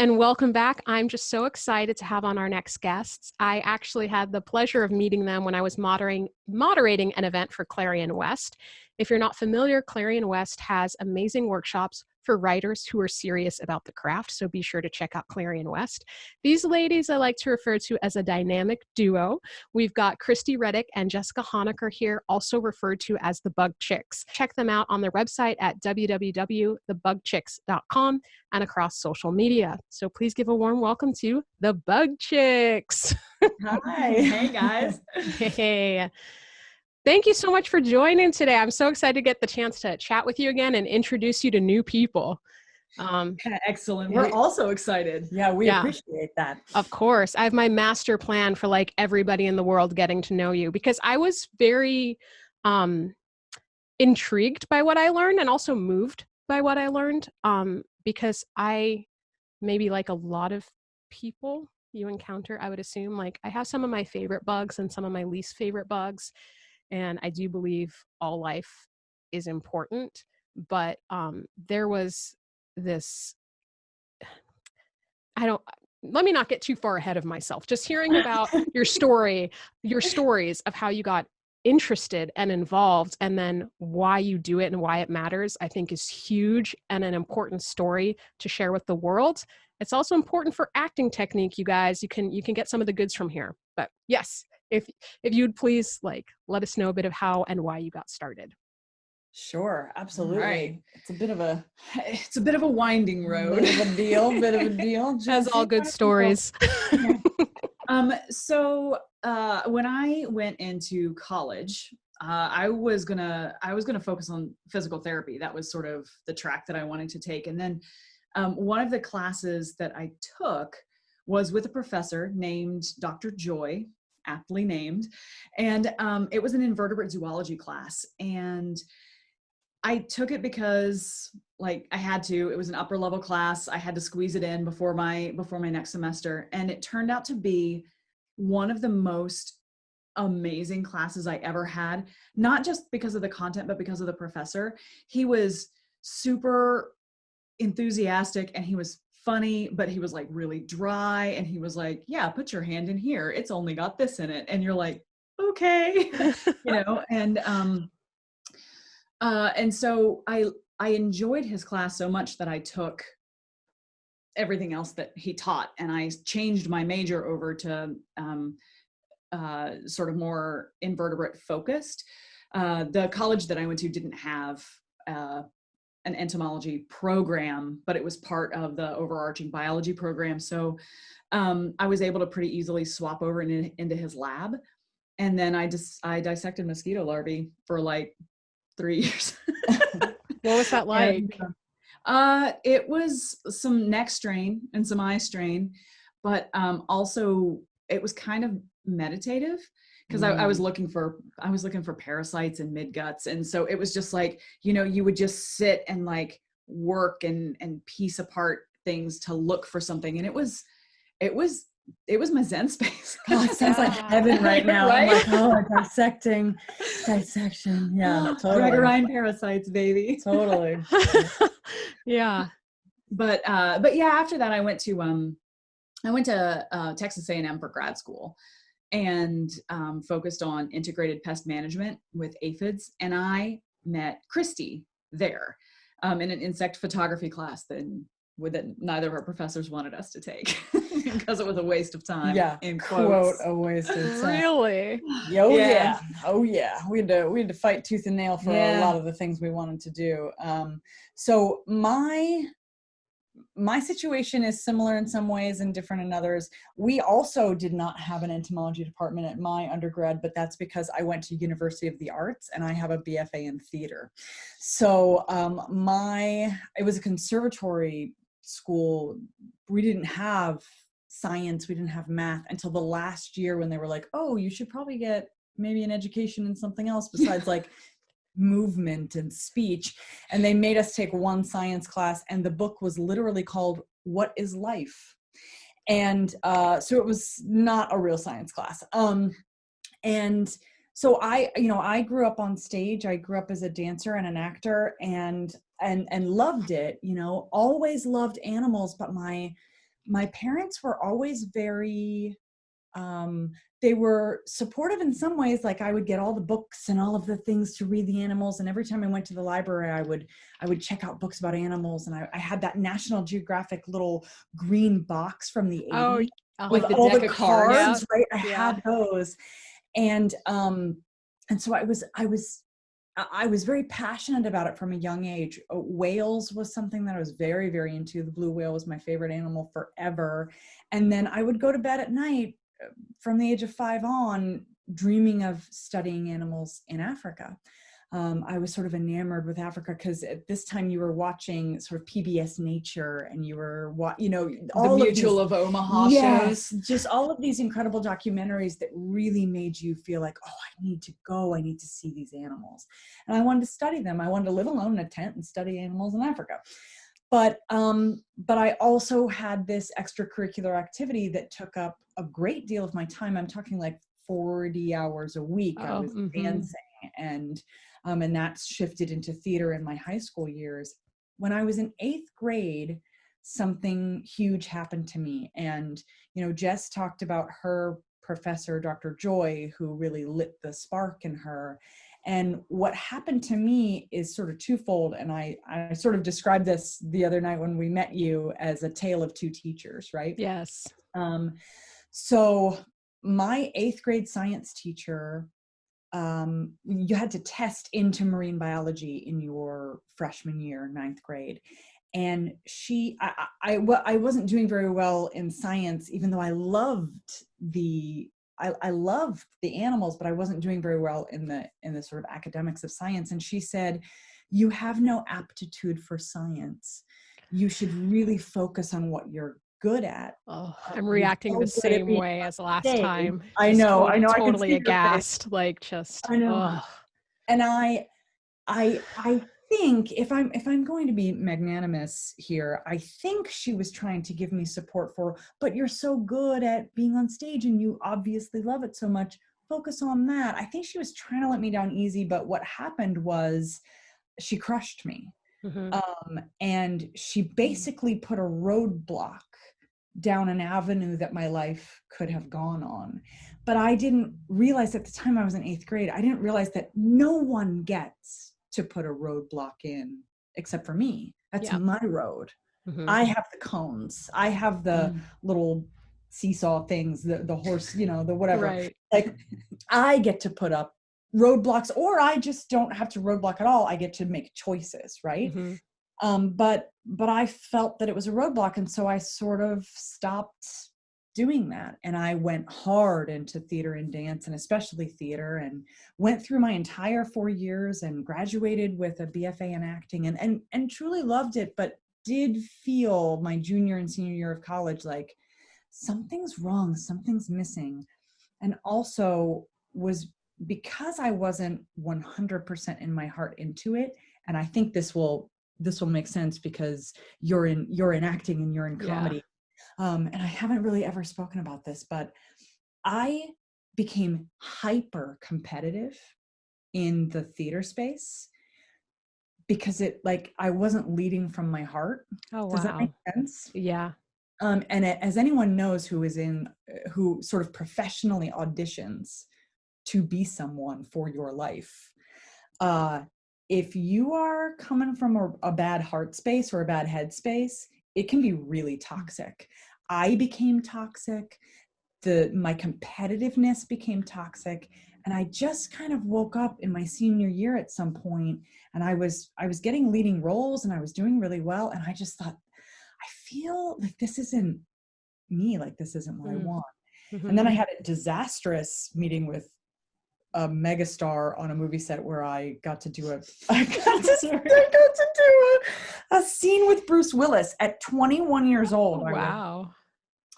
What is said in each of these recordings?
and welcome back. I'm just so excited to have on our next guests. I actually had the pleasure of meeting them when I was moderating an event for Clarion West. If you're not familiar, Clarion West has amazing workshops for writers who are serious about the craft, so be sure to check out Clarion West. These ladies I like to refer to as a dynamic duo. We've got Kristie Reddick and Jessica Honaker here, also referred to as the Bug Chicks. Check them out on their website at www.thebugchicks.com and across social media. So please give a warm welcome to the Bug Chicks. Hi. Hey, guys. Hey. Thank you so much for joining today. I'm so excited to get the chance to chat with you again and introduce you to new people. Excellent. We're also excited. Yeah, we appreciate that. Of course. I have my master plan for like everybody in the world getting to know you, because I was very intrigued by what I learned and also moved by what I learned, because I, maybe like a lot of people you encounter, I would assume, like I have some of my favorite bugs and some of my least favorite bugs. And I do believe all life is important, but there was this, let me not get too far ahead of myself. Just hearing about your stories of how you got interested and involved and then why you do it and why it matters, I think is huge and an important story to share with the world. It's also important for acting technique, you guys. You can get some of the goods from here. But yes, if you'd please let us know a bit of how and why you got started. Sure, absolutely. Right. It's a bit of a winding road. Bit of a deal. As all good stories. So when I went into college, I was gonna focus on physical therapy. That was sort of the track that I wanted to take. And then one of the classes that I took was with a professor named Dr. Joy, aptly named. And it was an invertebrate zoology class. And I took it because I had to. It was an upper level class. I had to squeeze it in before my next semester. And it turned out to be one of the most amazing classes I ever had, not just because of the content, but because of the professor. He was super enthusiastic and he was funny, but he was really dry. And he was like, yeah, put your hand in here. It's only got this in it. And you're like, okay, and so I enjoyed his class so much that I took everything else that he taught, and I changed my major over to sort of more invertebrate focused. The college that I went to didn't have an entomology program, but it was part of the overarching biology program. So I was able to pretty easily swap over into his lab. And then I dissected mosquito larvae for 3 years. What was that like? And, it was some neck strain and some eye strain, but also it was kind of meditative because I was looking for parasites and midguts. And so it was just you would just sit and work and piece apart things to look for something. And it was my Zen space. God, it sounds like heaven right now. Right? I'm dissection. Yeah, totally. Gregarine parasites, baby. Totally. Yeah. But yeah, after that, I went to Texas A&M for grad school and focused on integrated pest management with aphids. And I met Kristie there in an insect photography class that neither of our professors wanted us to take because it was a waste of time. Yeah, in quotes. Quote, a waste of time. Really? Oh yeah. We had to fight tooth and nail for a lot of the things we wanted to do. So my situation is similar in some ways and different in others. We also did not have an entomology department at my undergrad, but that's because I went to University of the Arts and I have a BFA in theater. So it was a conservatory school. We didn't have science, we didn't have math until the last year when they were like, oh, you should probably get maybe an education in something else besides movement and speech. And they made us take one science class, and the book was literally called What is Life? And so it was not a real science class. And so I grew up on stage. I grew up as a dancer and an actor and loved it, always loved animals, but my my parents were always very, they were supportive in some ways. Like I would get all the books and all of the things to read the animals. And every time I went to the library, I would check out books about animals. And I had that National Geographic little green box from the 80s like with the all deck the of cards. cards, right? I had those. And so I was very passionate about it from a young age. Whales was something that I was very, very into. The blue whale was my favorite animal forever. And then I would go to bed at night from the age of 5 on, dreaming of studying animals in Africa. I was sort of enamored with Africa because at this time you were watching sort of PBS Nature, and you were, all the Mutual of Omaha shows. Just all of these incredible documentaries that really made you feel like, oh, I need to go, I need to see these animals. And I wanted to study them. I wanted to live alone in a tent and study animals in Africa. But I also had this extracurricular activity that took up a great deal of my time. I'm talking like 40 hours a week. I was dancing, and that shifted into theater in my high school years. When I was in 8th grade, something huge happened to me. And, Jess talked about her professor, Dr. Joy, who really lit the spark in her. And what happened to me is sort of twofold. And I sort of described this the other night when we met you as a tale of 2 teachers, right? Yes. So my 8th grade science teacher, you had to test into marine biology in your freshman year, 9th grade. And I wasn't doing very well in science, even though I loved the animals, but I wasn't doing very well in the sort of academics of science. And she said, you have no aptitude for science. You should really focus on what you're good at. Oh, I'm reacting the same way as last time. I know. Totally aghast. Like just, I know. Oh. And I think if I'm going to be magnanimous here, I think she was trying to give me support for, but you're so good at being on stage and you obviously love it so much, focus on that. I think she was trying to let me down easy, but what happened was she crushed me. And she basically put a roadblock down an avenue that my life could have gone on. But I didn't realize at the time, I was in 8th grade, I didn't realize that no one gets to put a roadblock in except for me. That's my road. I have the cones. I have the little seesaw things, the horse, the whatever. Right. Like I get to put up roadblocks, or I just don't have to roadblock at all. I get to make choices, right? But I felt that it was a roadblock. And so I sort of stopped doing that. And I went hard into theater and dance, and especially theater, and went through my entire 4 years and graduated with a BFA in acting, and truly loved it, but did feel my junior and senior year of college like something's wrong, something's missing. And also was because I wasn't 100% in my heart into it. And I think this will make sense because you're in acting and you're in comedy. And I haven't really ever spoken about this, but I became hyper competitive in the theater space because I wasn't leading from my heart. Oh, wow. Does that make sense? Yeah. And as anyone knows who sort of professionally auditions to be someone for your life, if you are coming from a bad heart space or a bad head space, it can be really toxic. I became toxic. My competitiveness became toxic. And I just kind of woke up in my senior year at some point, and I was getting leading roles and I was doing really well. And I just thought, I feel like this isn't me, like this isn't what I want. And then I had a disastrous meeting with a megastar on a movie set where I got to do a scene with Bruce Willis at 21 years old. Wow.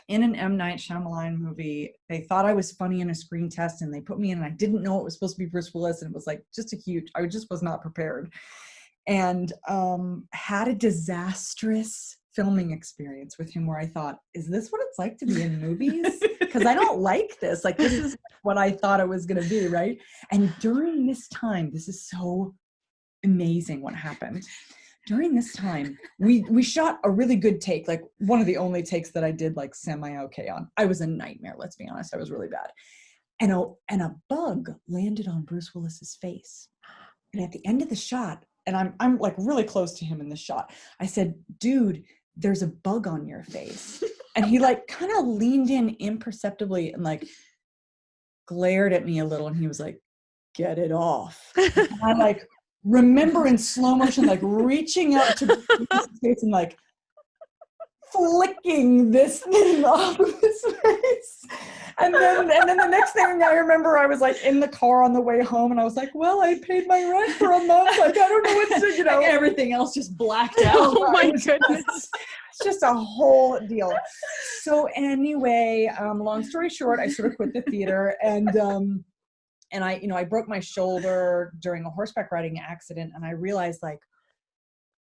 In an M. Night Shyamalan movie. They thought I was funny in a screen test, and they put me in, and I didn't know it was supposed to be Bruce Willis, and it was like I just was not prepared. And had a disastrous filming experience with him where I thought, is this what it's like to be in movies? Because I don't like this. Like, this is what I thought it was going to be, right? And during this time, this is so amazing what happened. during this time, we shot a really good take, like one of the only takes that I did like semi-okay on. I was a nightmare, let's be honest. I was really bad. And a bug landed on Bruce Willis's face. And at the end of the shot, and I'm like really close to him in this shot, I said, dude, there's a bug on your face. And he like kind of leaned in imperceptibly and like glared at me a little. And he was like, get it off. And I like remember in slow motion, like reaching out to his face and like flicking this thing off of his face. And then the next thing I remember, I was like in the car on the way home and I was like, well, I paid my rent for a month. Like, I don't know what to, you know. Like everything else just blacked out. Oh my goodness. It's just a whole deal. So anyway, long story short, I sort of quit the theater and I broke my shoulder during a horseback riding accident. And I realized like,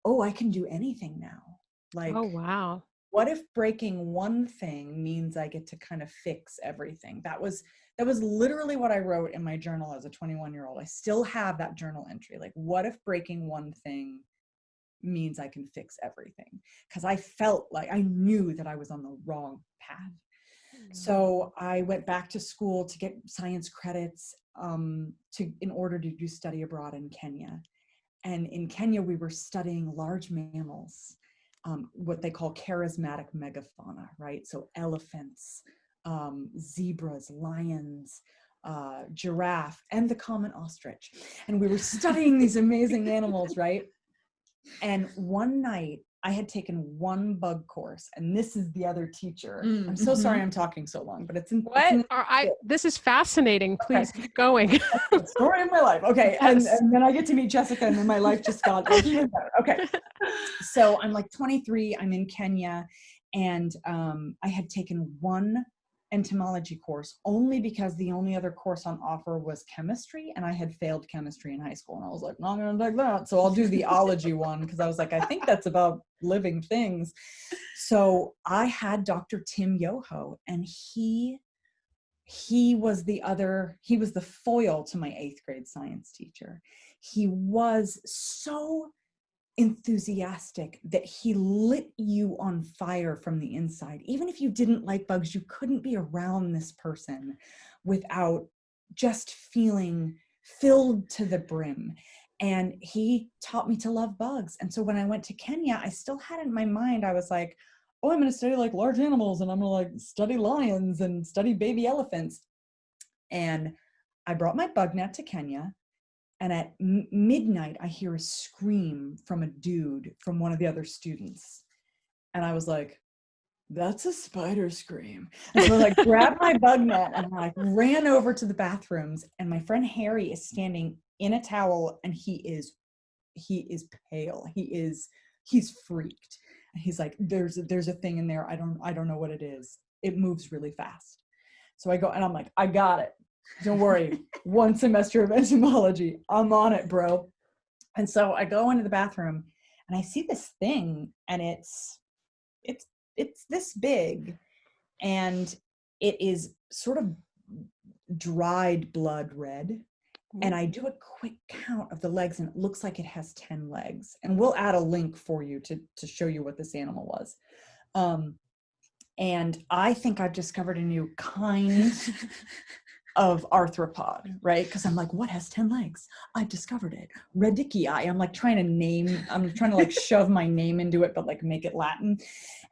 oh, I can do anything now. Like, Oh, wow. what if breaking one thing means I get to kind of fix everything? That was literally what I wrote in my journal as a 21-year-old. I still have that journal entry. Like, what if breaking one thing means I can fix everything? Because I felt like I knew that I was on the wrong path. So I went back to school to get science credits in order to do study abroad in Kenya. And in Kenya, we were studying large mammals, what they call charismatic megafauna, right? So elephants, zebras, lions, giraffe, and the common ostrich. And we were studying these amazing animals, right? And one night, I had taken one bug course, and this is the other teacher. I'm so sorry I'm talking so long, but This is fascinating. Please keep going. the story of my life. Okay. Yes. And then I get to meet Jessica, and then my life just got like even better. Okay. So I'm like 23, I'm in Kenya, and I had taken one entomology course only because the only other course on offer was chemistry, and I had failed chemistry in high school, and I was like, no, I'm gonna take that, so I'll do the ology one, because I was like, I think that's about living things. So I had Dr. Tim Yoho, and he was the foil to my 8th grade science teacher. He was so enthusiastic that he lit you on fire from the inside. Even if you didn't like bugs, you couldn't be around this person without just feeling filled to the brim. And he taught me to love bugs. And so when I went to Kenya, I still had in my mind, I was like, oh, I'm going to study like large animals, and I'm going to like study lions and study baby elephants. And I brought my bug net to Kenya. And at midnight, I hear a scream from a dude from one of the other students. And I was like, that's a spider scream. And so I like grabbed my bug net and I ran over to the bathrooms. And my friend Harry is standing in a towel, and he is pale. He's freaked. And he's like, there's a thing in there. I don't know what it is. It moves really fast. So I go, and I'm like, I got it. Don't worry. One semester of entomology. I'm on it, bro. And so I go into the bathroom and I see this thing, and it's this big, and it is sort of dried blood red. And I do a quick count of the legs, and it looks like it has 10 legs. And we'll add a link for you to show you what this animal was. And I think I've discovered a new kind of arthropod, right? Because I'm like, what has 10 legs? I discovered it. Reddicki. I'm like trying to like shove my name into it, but like make it Latin.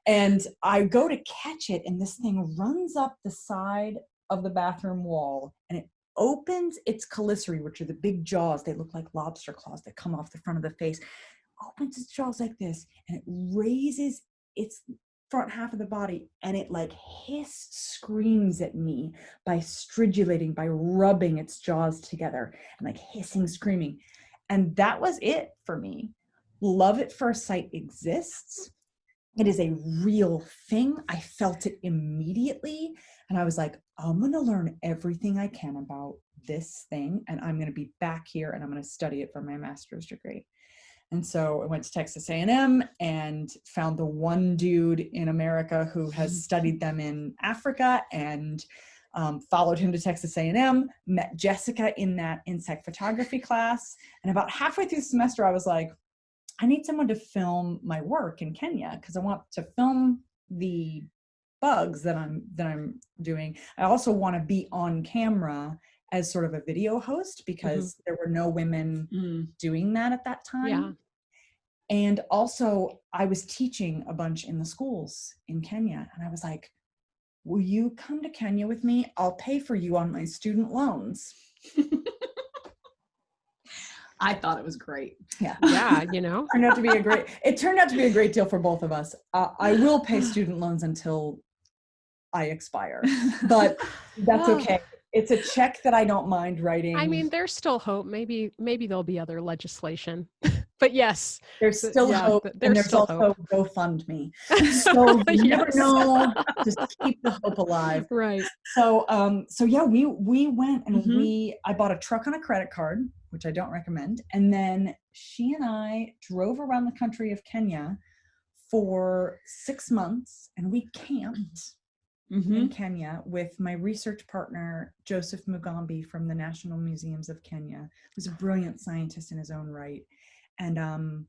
And I go to catch it, and this thing runs up the side of the bathroom wall, and it opens its chelicerae, which are the big jaws. They look like lobster claws that come off the front of the face. Opens its jaws like this, and it raises its front half of the body, and it like screams at me by stridulating, by rubbing its jaws together and like hissing, screaming. And that was it for me. Love at first sight exists. It is a real thing. I felt it immediately. And I was like, I'm going to learn everything I can about this thing. And I'm going to be back here, and I'm going to study it for my master's degree. And so I went to Texas A&M and found the one dude in America who has studied them in Africa, and followed him to Texas A&M, met Jessica in that insect photography class. And about halfway through the semester, I was like, I need someone to film my work in Kenya because I want to film the bugs that I'm doing. I also want to be on camera as sort of a video host because there were no women doing that at that time. Yeah. And also I was teaching a bunch in the schools in Kenya. And I was like, will you come to Kenya with me? I'll pay for you on my student loans. I thought it was great. Yeah. Yeah, you know. It turned out to be a great deal for both of us. I will pay student loans until I expire, but that's okay. It's a check that I don't mind writing. I mean, there's still hope. Maybe there'll be other legislation. But yes, there's still hope. And there's also GoFundMe. So you never know. Just keep the hope alive. Right. So yeah, we went and I bought a truck on a credit card, which I don't recommend. And then she and I drove around the country of Kenya for 6 months, and we camped in Kenya with my research partner, Joseph Mugambi from the National Museums of Kenya, who's a brilliant scientist in his own right. And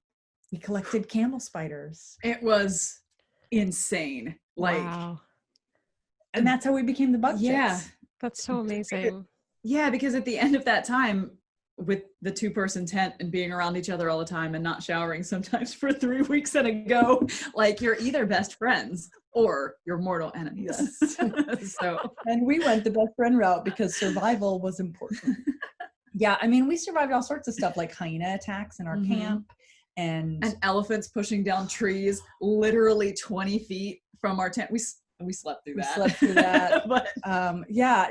we collected candle spiders. It was insane. Wow. And that's how we became the bug chicks. Yeah. That's so amazing. Yeah, because at the end of that time, with the 2-person tent and being around each other all the time and not showering sometimes for 3 weeks at a go, like you're either best friends or you're mortal enemies. Yes. So, and we went the best friend route because survival was important. Yeah, I mean, we survived all sorts of stuff like hyena attacks in our camp and elephants pushing down trees literally 20 feet from our tent. We slept through that. But yeah,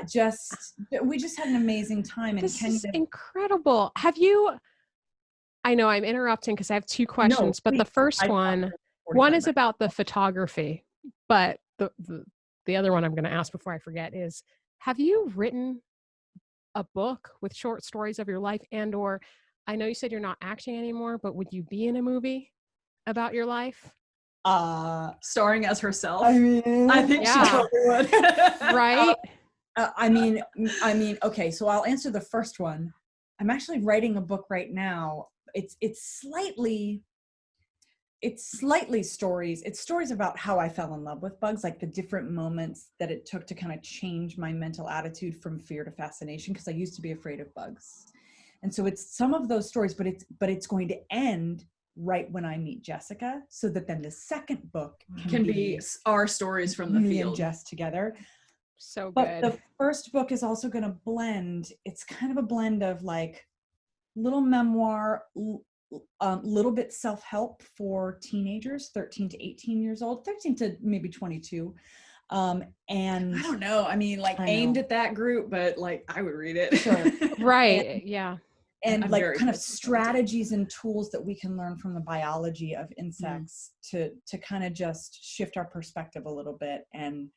we just had an amazing time in Kenya. This is incredible. I know I'm interrupting because I have 2 questions, but the first one is about the photography, but the other one I'm going to ask before I forget is, have you written a book with short stories of your life, or I know you said you're not acting anymore, but would you be in a movie about your life? Starring as herself. I mean, I think she probably would. Right? I mean, okay, so I'll answer the first one. I'm actually writing a book right now. It's slightly stories. It's stories about how I fell in love with bugs, like the different moments that it took to kind of change my mental attitude from fear to fascination, because I used to be afraid of bugs. And so it's some of those stories, but it's going to end right when I meet Jessica, so that then the second book can be our stories from the me field. and Jess together. So good. But the first book is also going to blend. It's kind of a blend of like little memoir, little bit self-help for teenagers, 13 to 18 years old, 13 to maybe 22. And I don't know. I mean, like aimed at that group, but like I would read it. Sure. Right. Yeah. And I'm like kind of strategies and tools that we can learn from the biology of insects to kind of just shift our perspective a little bit and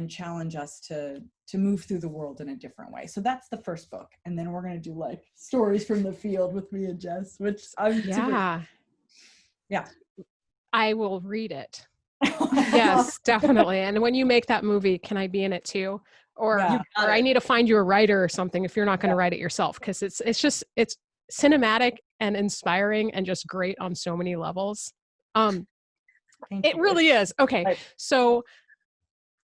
challenge us to move through the world in a different way. So that's the first book. And then we're going to do like stories from the field with me and Jess, which I'm Yeah. I will read it. Yes, definitely. And when you make that movie, can I be in it too? Or I need to find you a writer or something if you're not going to write it yourself, because it's cinematic and inspiring and just great on so many levels. It really is. Okay. So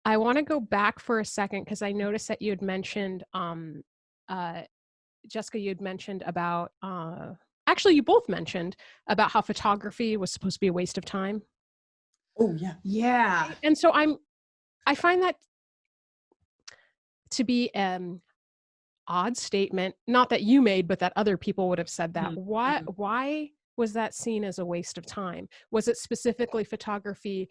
I want to go back for a second because I noticed that you had mentioned, Jessica, you had mentioned about, actually you both mentioned about how photography was supposed to be a waste of time. Oh yeah. Yeah. And so I find that to be an odd statement, not that you made, but that other people would have said that. Why was that seen as a waste of time? Was it specifically photography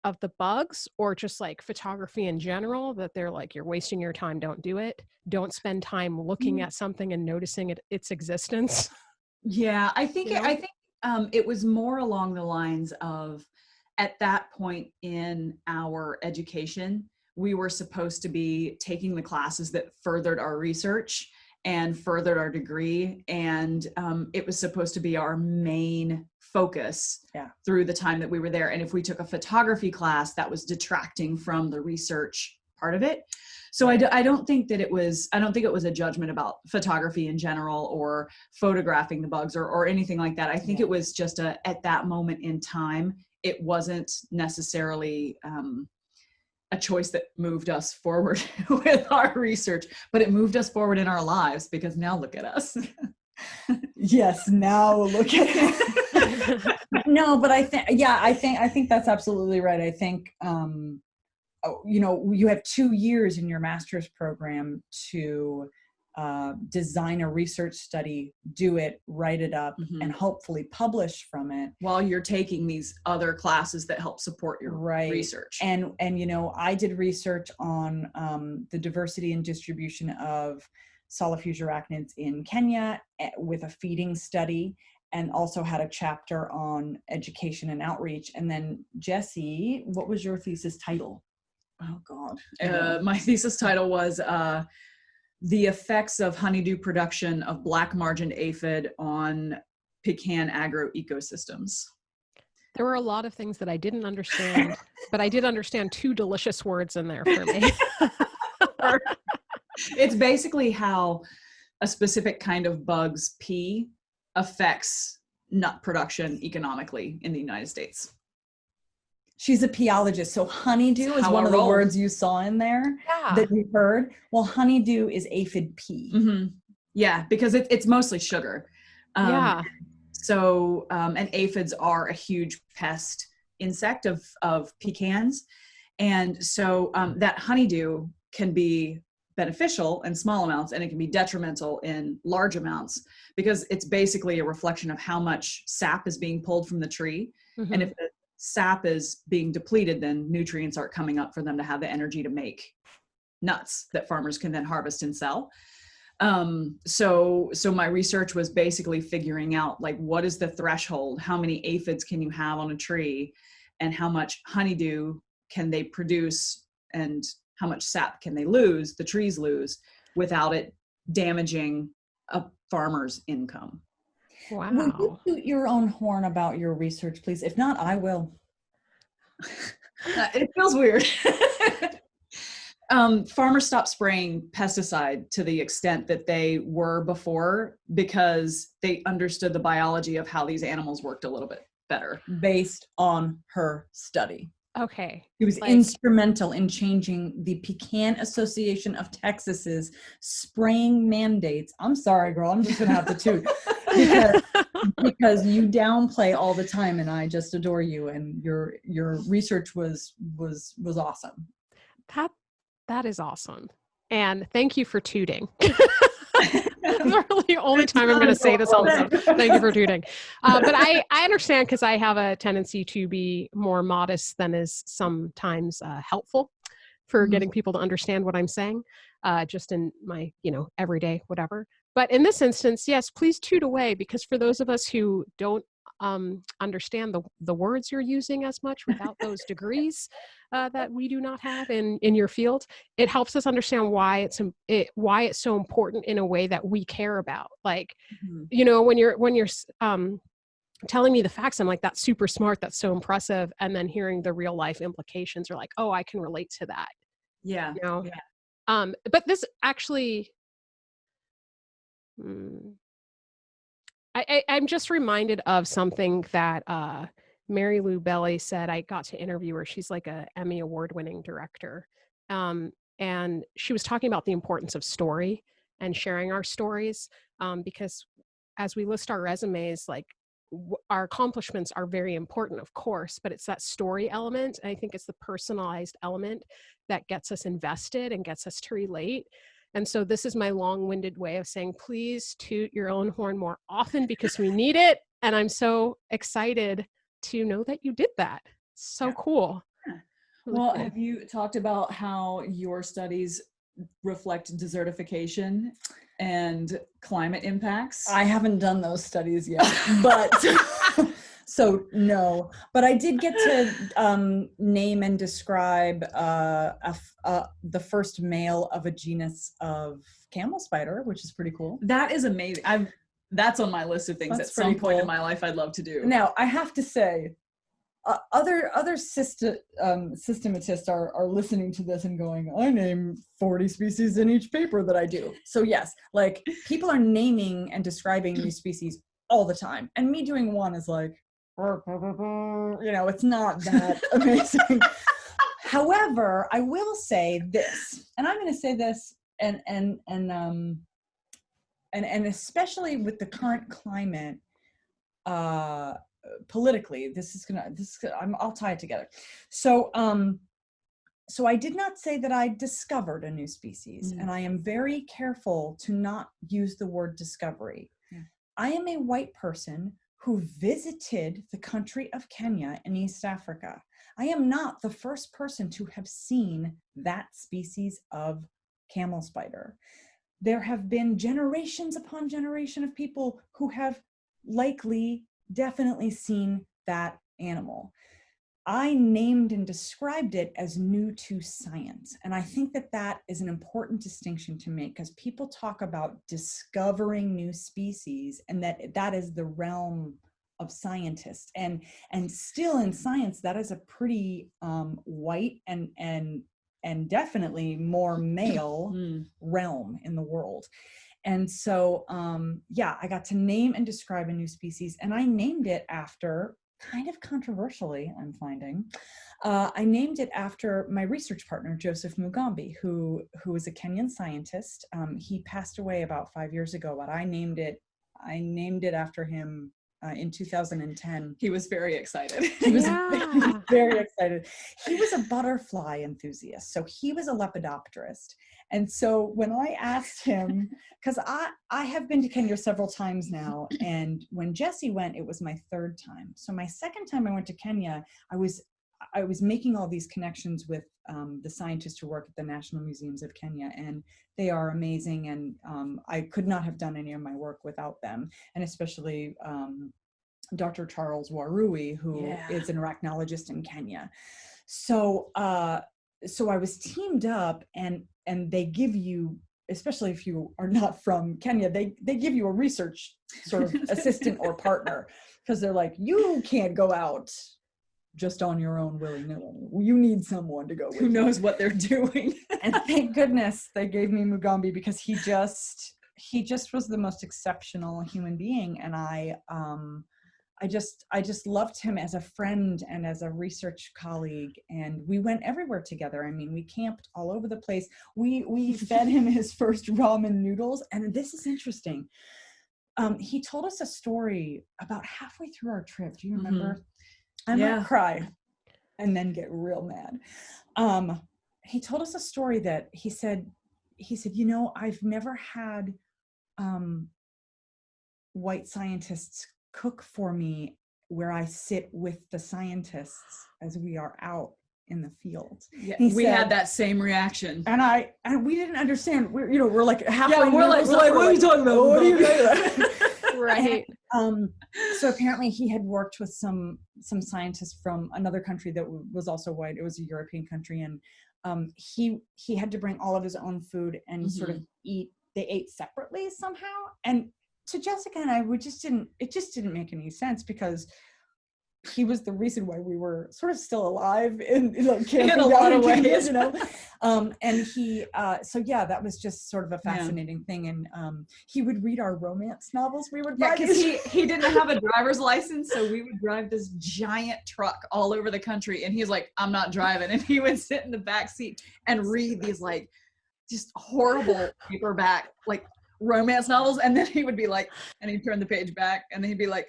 of the bugs, or just like photography in general, that they're like, you're wasting your time, don't do it, don't spend time looking at something and noticing its existence? Yeah, I think it was more along the lines of, at that point in our education, we were supposed to be taking the classes that furthered our research and furthered our degree. And it was supposed to be our main focus through the time that we were there. And if we took a photography class, that was detracting from the research part of it. So I don't think it was a judgment about photography in general or photographing the bugs or anything like that. I think it was just at that moment in time, it wasn't necessarily a choice that moved us forward with our research, but it moved us forward in our lives, because now look at us. Yes, now look at it. No, but I think that's absolutely right. I think, you have 2 years in your master's program to design a research study, do it, write it up, and hopefully publish from it while you're taking these other classes that help support your research. And I did research on the diversity and distribution of solifuge arachnids in Kenya with a feeding study, and also had a chapter on education and outreach. And then Jessie, what was your thesis title? Oh God. My thesis title was the effects of honeydew production of black margined aphid on pecan agro ecosystems. There were a lot of things that I didn't understand, but I did understand 2 delicious words in there for me. It's basically how a specific kind of bug's pee affects nut production economically in the United States. She's a peologist. So honeydew is one of the words you saw in there that you heard. Well, honeydew is aphid pea. Mm-hmm. Yeah, because it's mostly sugar. So, and aphids are a huge pest insect of pecans. And so that honeydew can be beneficial in small amounts, and it can be detrimental in large amounts, because it's basically a reflection of how much sap is being pulled from the tree. Mm-hmm. And if the sap is being depleted, then nutrients aren't coming up for them to have the energy to make nuts that farmers can then harvest and sell. So my research was basically figuring out, like, what is the threshold? How many aphids can you have on a tree, and how much honeydew can they produce, and how much sap can the trees lose without it damaging a farmer's income? Wow. Will you toot your own horn about your research, please? If not, I will. It feels weird. Farmers stopped spraying pesticide to the extent that they were before, because they understood the biology of how these animals worked a little bit better. Based on her study. Okay. He was instrumental in changing the Pecan Association of Texas's spraying mandates. I'm sorry, girl. I'm just going to have to toot. Because you downplay all the time, and I just adore you, and your research was awesome. That is awesome. And thank you for tooting. That's really the only time I'm going to say this all the time. Thank you for tooting. But I understand, because I have a tendency to be more modest than is sometimes helpful for getting people to understand what I'm saying, just in my, everyday whatever. But in this instance, yes, please toot away, because for those of us who don't understand the words you're using as much without those degrees that we do not have in your field, it helps us understand why it's so important in a way that we care about. Like, when you're telling me the facts, I'm like, that's super smart, that's so impressive, and then hearing the real life implications are like, oh, I can relate to that. Yeah. But this actually, I'm just reminded of something that Mary Lou Belly said. I got to interview her. She's like a Emmy award-winning director. And she was talking about the importance of story and sharing our stories, because as we list our resumes, like, our accomplishments are very important, of course, but it's that story element. I think it's the personalized element that gets us invested and gets us to relate. And so this is my long-winded way of saying, please toot your own horn more often, because we need it. And I'm so excited to know that you did that. So cool. Yeah. Well, have you talked about how your studies reflect desertification and climate impacts? I haven't done those studies yet, but so no. But I did get to name and describe the first male of a genus of camel spider, which is pretty cool. That is amazing. That's on my list of things at some point in my life I'd love to do. Now, I have to say, other systematists are listening to this and going, I name 40 species in each paper that I do. So yes, like people are naming and describing new species all the time. And me doing one is like, it's not that amazing. However, I will say this, and I'm going to say this, and especially with the current climate, politically, I'll tie it together. So I did not say that I discovered a new species, and I am very careful to not use the word discovery. Yeah. I am a white person who visited the country of Kenya in East Africa. I am not the first person to have seen that species of camel spider. There have been generations upon generation of people who have definitely seen that animal. I named and described it as new to science. And I think that is an important distinction to make, because people talk about discovering new species and that is the realm of scientists. And still in science, that is a pretty white and definitely more male realm in the world. And so, I got to name and describe a new species, and I named it after, kind of controversially, I'm finding, I named it after my research partner, Joseph Mugambi, who was a Kenyan scientist. He passed away about 5 years ago, but I named it after him in 2010. He was very excited. He was very excited. He was a butterfly enthusiast, so he was a lepidopterist. And so when I asked him, because I have been to Kenya several times now, and when Jesse went, it was my third time. So my second time I went to Kenya, I was making all these connections with the scientists who work at the National Museums of Kenya, and they are amazing. And I could not have done any of my work without them, and especially Dr. Charles Warui, who is an arachnologist in Kenya. So I was teamed up, and they give you, especially if you are not from Kenya, they give you a research sort of assistant or partner, because they're like, you can't go out just on your own willy-nilly. You need someone to go with who knows what they're doing. And thank goodness they gave me Mugambi, because he just was the most exceptional human being. And I just loved him as a friend and as a research colleague, and we went everywhere together. I mean, we camped all over the place. We fed him his first ramen noodles, and this is interesting. He told us a story about halfway through our trip. Do you remember? I might cry and then get real mad. He told us a story that he said, I've never had white scientists cook for me where I sit with the scientists as we are out in the field. Yeah, we had that same reaction, and we didn't understand. We're like halfway. Yeah, we're like, what are you talking about? What are you talking about? Right. So apparently he had worked with some scientists from another country that was also white. It was a European country, and he had to bring all of his own food and sort of eat. They ate separately somehow, and to Jessica and I, it just didn't make any sense, because he was the reason why we were sort of still alive in like camping in a lot of ways, and he, that was just sort of a fascinating thing. And he would read our romance novels. We would, because he didn't have a driver's license, so we would drive this giant truck all over the country, and he's like, I'm not driving, and he would sit in the back seat and read these like just horrible paperback like romance novels, and then he would be like, and he'd turn the page back, and then he'd be like,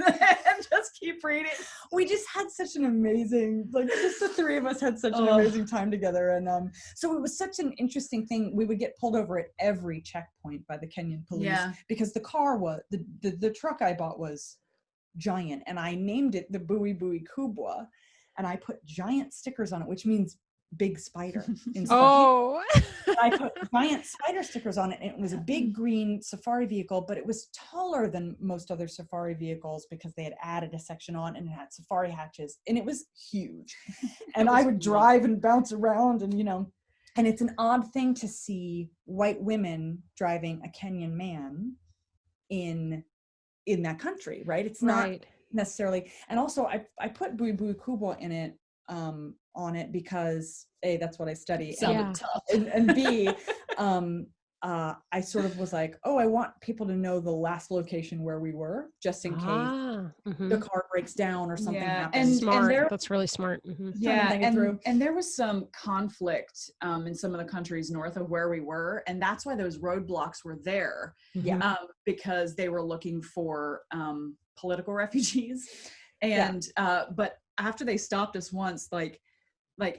and just keep reading. We just had such an amazing, just the three of us had such an amazing time together. And so it was such an interesting thing. We would get pulled over at every checkpoint by the Kenyan police, because the car was, the truck I bought was giant, and I named it the Bui Bui Kubwa, and I put giant stickers on it, which means big spider. I put giant spider stickers on it, and it was a big green safari vehicle, but it was taller than most other safari vehicles because they had added a section on, and it had safari hatches, and it was huge. And I would drive and bounce around, and and it's an odd thing to see white women driving a Kenyan man in that country, right? It's not necessarily. And also I put Bui Bui Kubwa in it, on it because A, that's what I study. Sounded tough. And B, I sort of was like, oh, I want people to know the last location where we were, just in case the car breaks down or something happens. Smart. That's really smart. Yeah, and there was some conflict in some of the countries north of where we were, and that's why those roadblocks were there. Because they were looking for political refugees, and but after they stopped us once, like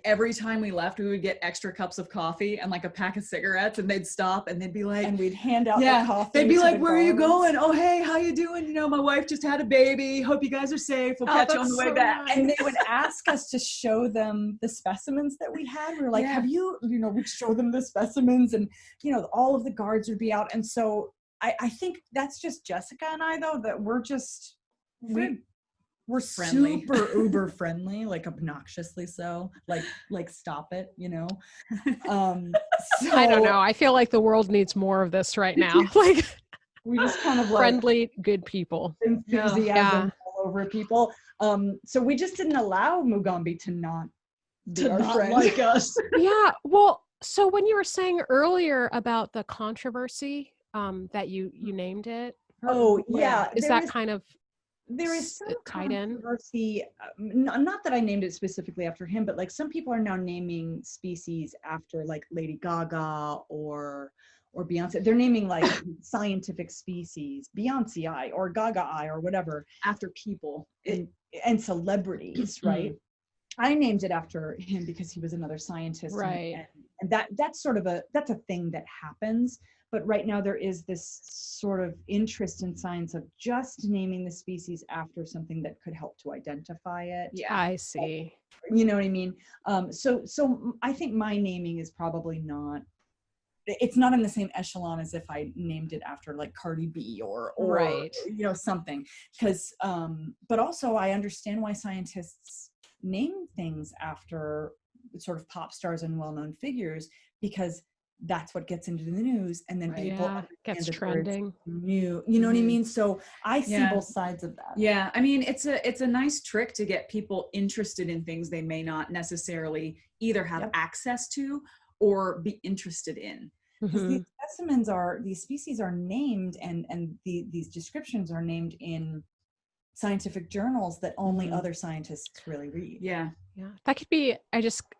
every time we left, we would get extra cups of coffee and like a pack of cigarettes, and they'd stop and they'd be like, and we'd hand out the coffee. They'd be like, where are you going? Oh, hey, how you doing? You know, my wife just had a baby. Hope you guys are safe. We'll catch you on the way back. And they would ask us to show them the specimens that we had. We were like, have you know, we'd show them the specimens, and, you know, all of the guards would be out. And so I think that's just Jessica and I, though, that we're just, we're friendly. Super uber friendly, like obnoxiously so, like stop it, you know. So, I don't know, I feel like the world needs more of this right now. Like, we just kind of like friendly, good people, enthusiasm all over people. So we just didn't allow Mugambi to not be our friend, like us. Yeah, well, so when you were saying earlier about the controversy, that you named it, is that kind of there is some tied in? Controversy, not that I named it specifically after him, but like some people are now naming species after like Lady Gaga or Beyonce. They're naming like scientific species, Beyonce eye or Gaga eye or whatever, after people and celebrities, right? I named it after him because he was another scientist, right? And that's sort of that's a thing that happens. But right now there is this sort of interest in science of just naming the species after something that could help to identify it. Yeah, I see. You know what I mean? So I think my naming is probably not, it's not in the same echelon as if I named it after like Cardi B or right, you know, something. Because, but also I understand why scientists name things after sort of pop stars and well-known figures, because that's what gets into the news, and then people gets trending. New, you know what I mean? So I see both sides of that. Yeah, I mean, it's a nice trick to get people interested in things they may not necessarily either have access to or be interested in. Because these species are named, and these descriptions are named in scientific journals that only other scientists really read. Yeah. That could be,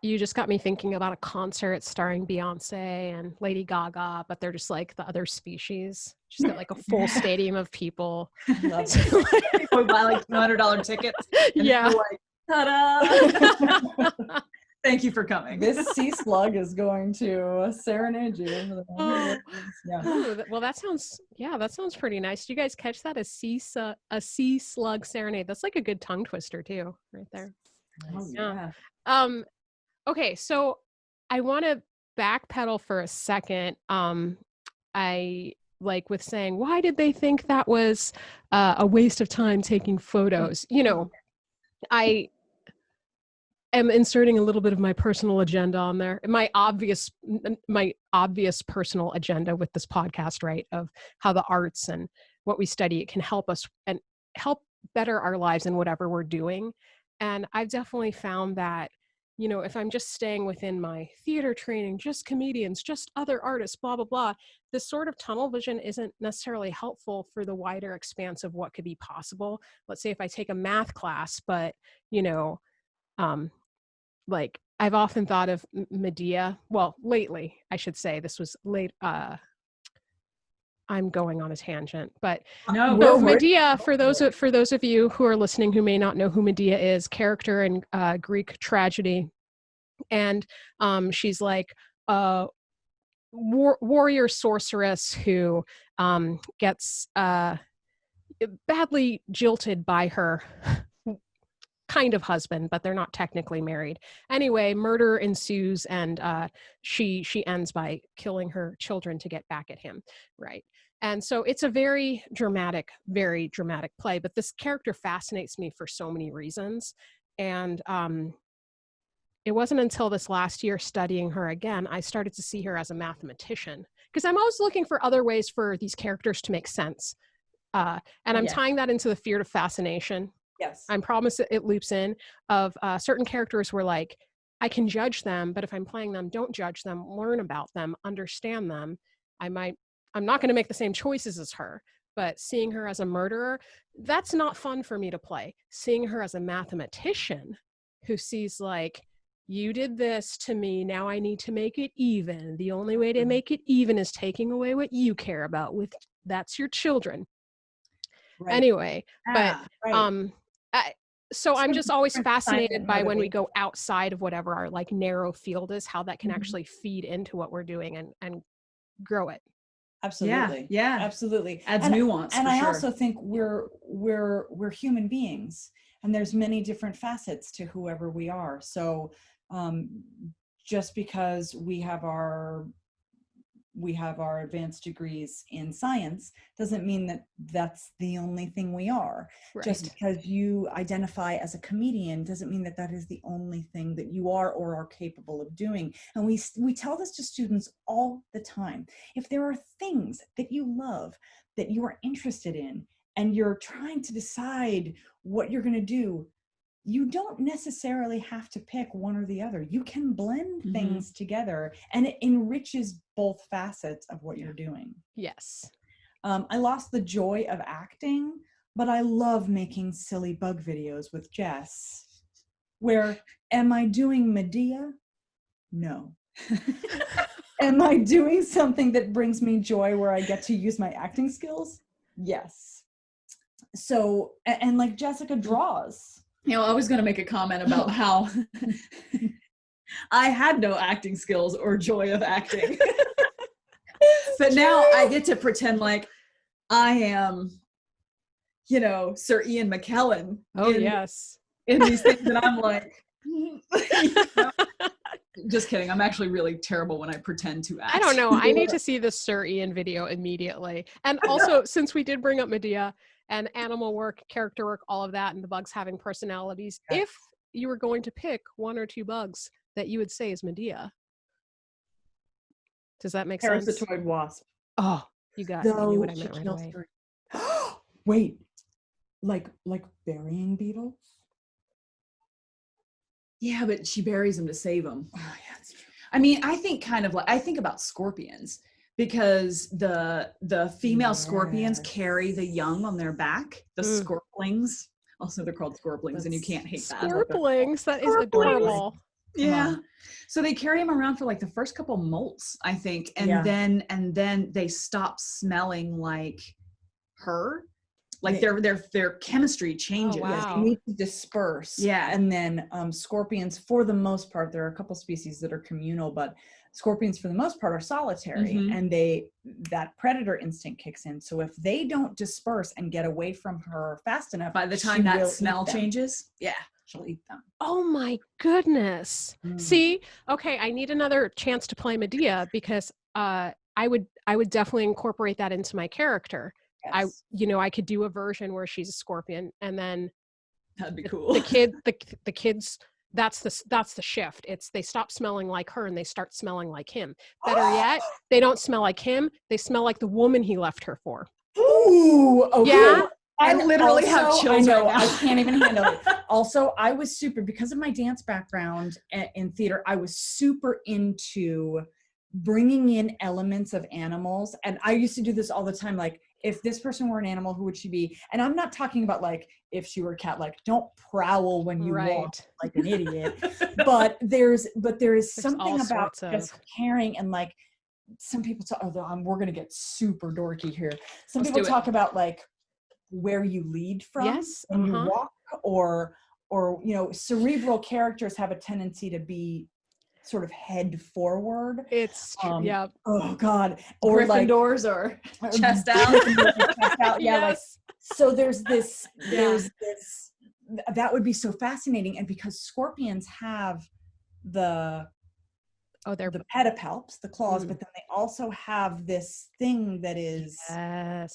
you just got me thinking about a concert starring Beyonce and Lady Gaga, but they're just like the other species. Just got like a full stadium of people. Love it. People buy like $200 tickets. And like, ta-da! Thank you for coming. This sea slug is going to serenade you. Well, that sounds pretty nice. Do you guys catch that? A sea slug serenade. That's like a good tongue twister too, right there. Nice. Yeah. Okay, so I want to backpedal for a second. I like with saying, why did they think that was a waste of time taking photos? You know, I am inserting a little bit of my personal agenda on there. My obvious personal agenda with this podcast, right? Of how the arts and what we study, it can help us and help better our lives in whatever we're doing. And I've definitely found that, you know, if I'm just staying within my theater training, just comedians, just other artists, blah, blah, blah, this sort of tunnel vision isn't necessarily helpful for the wider expanse of what could be possible. Let's say if I take a math class, but, you know, like I've often thought of Medea. Well, lately, I should say, this was late. I'm going on a tangent, but no, Medea, for those of you who are listening who may not know who Medea is, character in Greek tragedy, and she's like a warrior sorceress who gets badly jilted by her kind of husband, but they're not technically married. Anyway, murder ensues, and she ends by killing her children to get back at him, right? And so it's a very dramatic play, but this character fascinates me for so many reasons. And it wasn't until this last year studying her again, I started to see her as a mathematician, because I'm always looking for other ways for these characters to make sense. And I'm tying that into the fear of fascination. Yes. I promise it loops in of certain characters where like I can judge them, but if I'm playing them, don't judge them, learn about them, understand them. I'm not going to make the same choices as her, but seeing her as a murderer, that's not fun for me to play. Seeing her as a mathematician who sees like, you did this to me, now I need to make it even. The only way to make it even is taking away what you care about that's your children. Right. Anyway, but right. so I'm just always different fascinated silent by when we motivation. go outside of whatever our like narrow field is, how that can Mhm. actually feed into what we're doing and grow it. Absolutely. Yeah. Absolutely. Adds nuance And for I sure. also think we're human beings, and there's many different facets to whoever we are. So just because we have our advanced degrees in science doesn't mean that that's the only thing we are. Right. Just because you identify as a comedian doesn't mean that that is the only thing that you are or are capable of doing. And we tell this to students all the time. If there are things that you love, that you are interested in, and you're trying to decide what you're going to do, you don't necessarily have to pick one or the other. You can blend things together, and it enriches both facets of what you're doing. Yes. I lost the joy of acting, but I love making silly bug videos with Jess. Where, am I doing Medea? No. Am I doing something that brings me joy where I get to use my acting skills? Yes. So, and like Jessica draws. You know, I was going to make a comment about how I had no acting skills or joy of acting. But now I get to pretend like I am, you know, Sir Ian McKellen. Oh, yes. In these things that I'm like, you know? Just kidding. I'm actually really terrible when I pretend to act. I don't know. I need to see the Sir Ian video immediately. And also, since we did bring up Medea and animal work, character work, all of that, and the bugs having personalities, if you were going to pick one or two bugs that you would say is Medea, does that make sense? Parasitoid wasp. Oh, you knew what I meant right away. Wait, like burying beetles? Yeah, but she buries them to save them. Oh, yeah, that's true. I mean, I think about scorpions, because the female scorpions carry the young on their back, the scorplings. Also, they're called scorplings, and you can't hate that. Scorplings, that is adorable. Yeah. So they carry them around for like the first couple molts, I think, and then they stop smelling like her. Like their chemistry changes. Oh, wow. They need to disperse. Yeah. And then scorpions, for the most part, there are a couple species that are communal, but scorpions for the most part are solitary, and that predator instinct kicks in. So if they don't disperse and get away from her fast enough, by the time that smell changes, she'll eat them. Oh my goodness. See, okay, I need another chance to play Medea, because I would definitely incorporate that into my character. Yes. I could do a version where she's a scorpion, and then that'd be cool. The kids, that's the shift. It's they stop smelling like her and they start smelling like him. Better yet, they don't smell like him. They smell like the woman he left her for. Ooh, okay. Yeah. I literally have chills. I know, right now. I can't even handle it. Also, I was because of my dance background in theater, I was super into bringing in elements of animals. And I used to do this all the time. Like, if this person were an animal, who would she be? And I'm not talking about like, if she were a cat, like don't prowl when you walk like an idiot. but there is something about just caring, and like some people talk, we're going to get super dorky here. Some people talk about like where you lead from when you walk, or cerebral characters have a tendency to be sort of head forward. It's true. Yeah. Oh God. Or Gryffindors, or chest out. Chest out. Yeah. Like, so there's this. That would be so fascinating, and because scorpions have the pedipalps, the claws, but then they also have this thing that is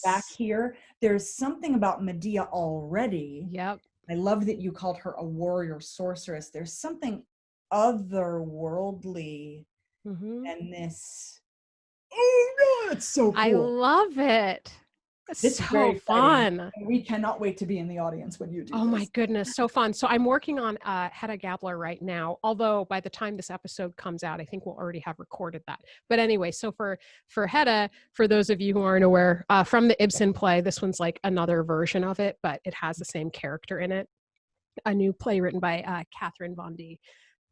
back here. There's something about Medea already. Yep. I love that you called her a warrior sorceress. There's something otherworldly and this. Oh God, it's so cool. I love it. This So is very exciting. fun. And we cannot wait to be in the audience when you do Oh this. my goodness, so fun. So I'm working on Hedda Gabler right now, although by the time this episode comes out, I think we'll already have recorded that. But anyway, so for Hedda, for those of you who aren't aware, from the Ibsen play, this one's like another version of it, but it has the same character in it. A new play written by Catherine Von D.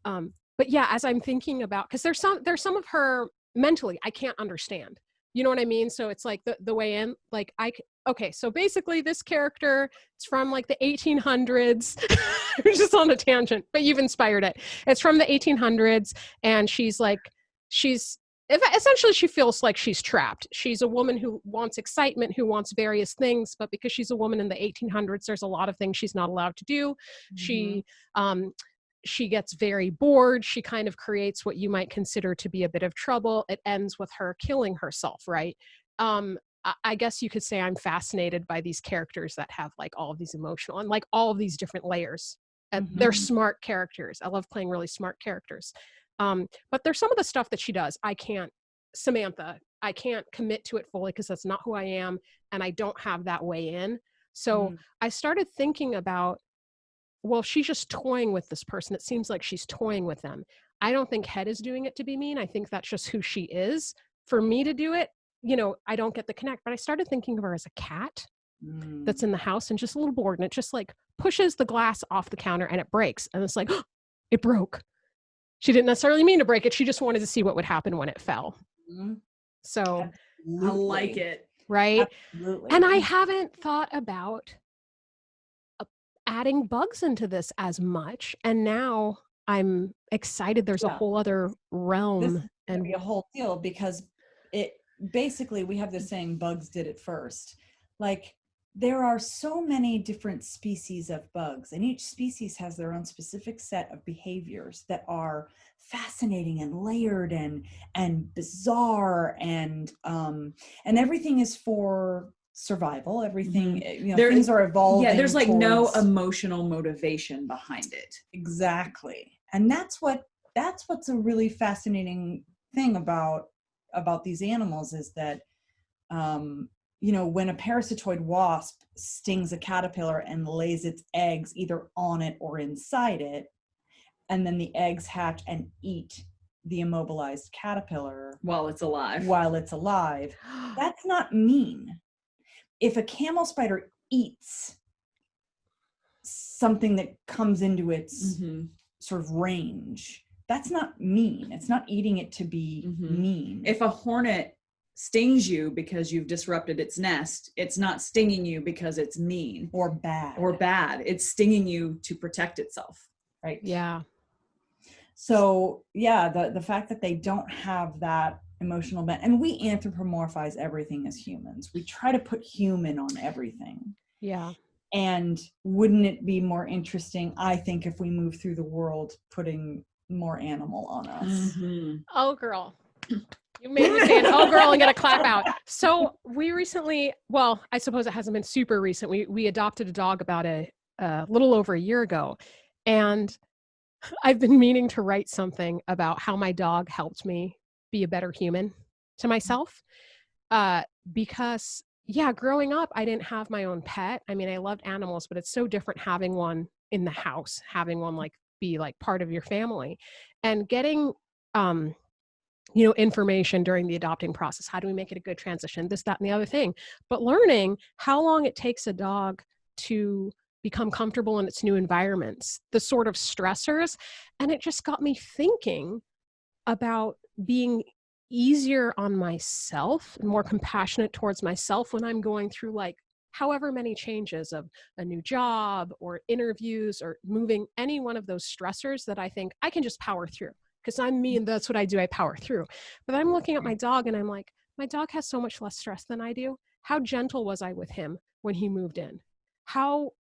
But yeah, as I'm thinking about, because there's some of her mentally I can't understand. You know what I mean? So it's like the way in, like okay, so basically this character, it's from like the 1800s. I'm just on a tangent, but you've inspired it. It's from the 1800s, and essentially she feels like she's trapped. She's a woman who wants excitement, who wants various things, but because she's a woman in the 1800s, there's a lot of things she's not allowed to do. She gets very bored. She kind of creates what you might consider to be a bit of trouble. It ends with her killing herself, right? I guess you could say I'm fascinated by these characters that have like all of these emotional and like all of these different layers. And they're smart characters. I love playing really smart characters. But there's some of the stuff that she does. Samantha, I can't commit to it fully because that's not who I am. And I don't have that way in. So I started thinking about, well, she's just toying with this person. It seems like she's toying with them. I don't think Head is doing it to be mean. I think that's just who she is. For me to do it, I don't get the connect. But I started thinking of her as a cat that's in the house and just a little bored. And it just like pushes the glass off the counter and it breaks. And it's like, oh, it broke. She didn't necessarily mean to break it. She just wanted to see what would happen when it fell. So I like it. Right. Absolutely. And I haven't thought about adding bugs into this as much, and now I'm excited there's a whole other realm. This is going to be a whole deal because it basically, we have this saying, bugs did it first. Like, there are so many different species of bugs, and each species has their own specific set of behaviors that are fascinating and layered and bizarre, and everything is for survival. Everything, things are evolving. Yeah, there's like no emotional motivation behind it. Exactly. And that's what's a really fascinating thing about these animals is that when a parasitoid wasp stings a caterpillar and lays its eggs either on it or inside it, and then the eggs hatch and eat the immobilized caterpillar while it's alive, that's not mean. If a camel spider eats something that comes into its sort of range, that's not mean. It's not eating it to be mean. If a hornet stings you because you've disrupted its nest, it's not stinging you because it's mean or bad. It's stinging you to protect itself. Right. Yeah. So the fact that they don't have that emotional and we anthropomorphize everything as humans. We try to put human on everything. Yeah. And wouldn't it be more interesting, I think, if we move through the world putting more animal on us? Oh, girl. You made me say an oh, girl, and get a clap out. So we recently, well, I suppose it hasn't been super recent. We adopted a dog about a little over a year ago. And I've been meaning to write something about how my dog helped me be a better human to myself. Because growing up, I didn't have my own pet. I mean, I loved animals, but it's so different having one in the house, having one like be like part of your family, and getting, information during the adopting process. How do we make it a good transition? This, that, and the other thing. But learning how long it takes a dog to become comfortable in its new environments, the sort of stressors. And it just got me thinking about being easier on myself and more compassionate towards myself when I'm going through like however many changes of a new job or interviews or moving, any one of those stressors that I think I can just power through because I'm me and that's what I do. I power through. But I'm looking at my dog and I'm like, my dog has so much less stress than I do. How gentle was I with him when he moved in?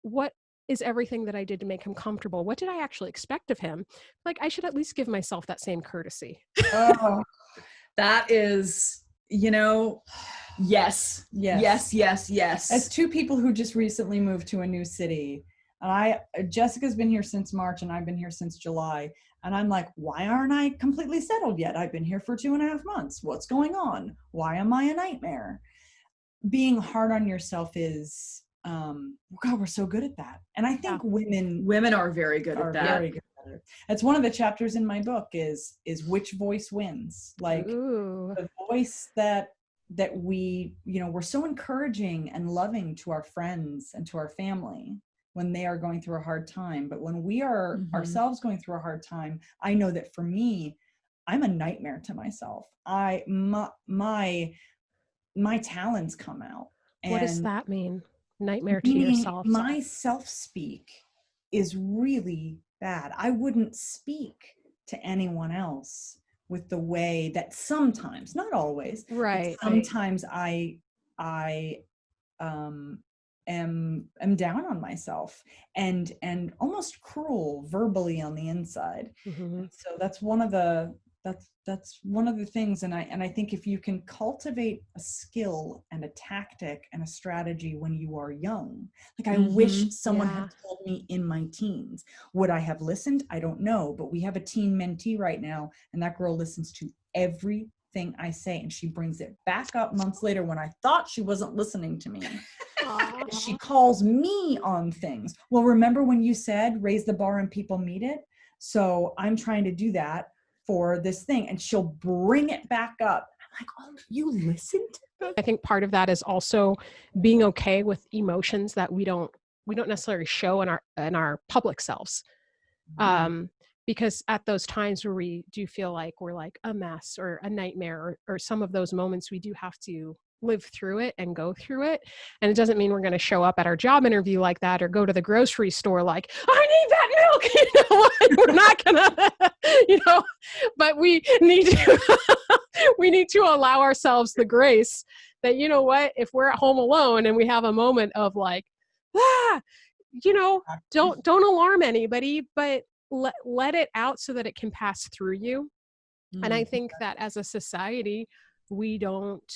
What is everything that I did to make him comfortable? What did I actually expect of him? Like, I should at least give myself that same courtesy. Oh, that is, yes. As two people who just recently moved to a new city, and Jessica's been here since March and I've been here since July. And I'm like, why aren't I completely settled yet? I've been here for 2.5 months. What's going on? Why am I a nightmare? being hard on yourself is, God, we're so good at that. And I think women are very good at that. Very good at it. That's one of the chapters in my book is which voice wins. Like the voice that we, we're so encouraging and loving to our friends and to our family when they are going through a hard time. But when we are ourselves going through a hard time, I know that for me, I'm a nightmare to myself. My talons come out. What does that mean? Nightmare to yourself? My self-speak is really bad. I wouldn't speak to anyone else with the way that sometimes, not always, right? Sometimes I am down on myself and almost cruel verbally on the inside. So that's one of the things. And I think if you can cultivate a skill and a tactic and a strategy when you are young, like I wish someone had told me in my teens. Would I have listened? I don't know, but we have a teen mentee right now, and that girl listens to everything I say, and she brings it back up months later when I thought she wasn't listening to me. She calls me on things. Well, remember when you said raise the bar and people meet it? So I'm trying to do that for this thing, and she'll bring it back up. I'm like, oh, you listened? I think part of that is also being okay with emotions that we don't necessarily show in our public selves. Because at those times where we do feel like we're like a mess or a nightmare or some of those moments, we do have to live through it and go through it. And it doesn't mean we're going to show up at our job interview like that or go to the grocery store like, I need that milk. We're not going to, but we need to allow ourselves the grace that, you know what, if we're at home alone and we have a moment of like, don't alarm anybody, but let it out so that it can pass through you. And I think that as a society, we don't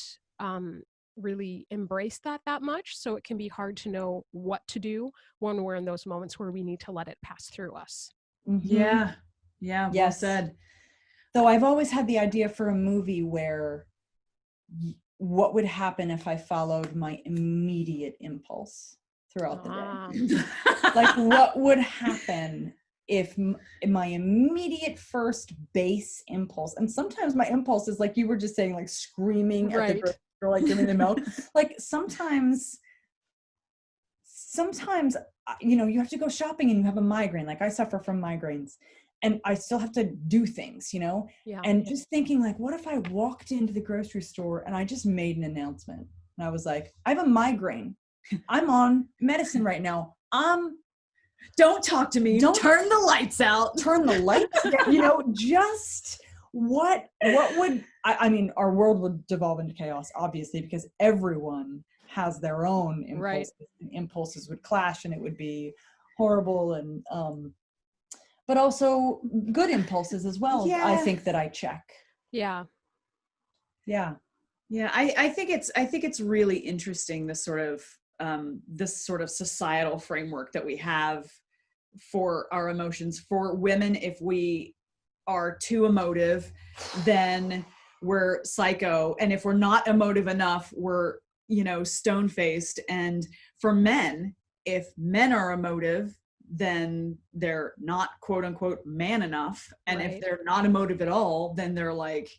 really embrace that much. So it can be hard to know what to do when we're in those moments where we need to let it pass through us. Yeah. Well said. Though I've always had the idea for a movie where what would happen if I followed my immediate impulse throughout the day? Like what would happen if my immediate first base impulse, and sometimes my impulse is like you were just saying, like screaming at the grocery store, like giving the milk. Like sometimes, you have to go shopping and you have a migraine. Like I suffer from migraines and I still have to do things, and just thinking like, what if I walked into the grocery store and I just made an announcement and I was like, I have a migraine. I'm on medicine right now. Don't talk to me. Don't turn the lights out. Turn the lights down. Just what would, I mean, our world would devolve into chaos, obviously, because everyone has their own impulses. Right. Impulses would clash and it would be horrible. And, but also good impulses as well. Yeah. I think that I check. Yeah. Yeah. Yeah. I think it's really interesting, this sort of societal framework that we have for our emotions. For women, if we are too emotive, then we're psycho. And if we're not emotive enough, we're, stone-faced. And for men, if men are emotive, then they're not quote unquote man enough. And if they're not emotive at all, then they're like,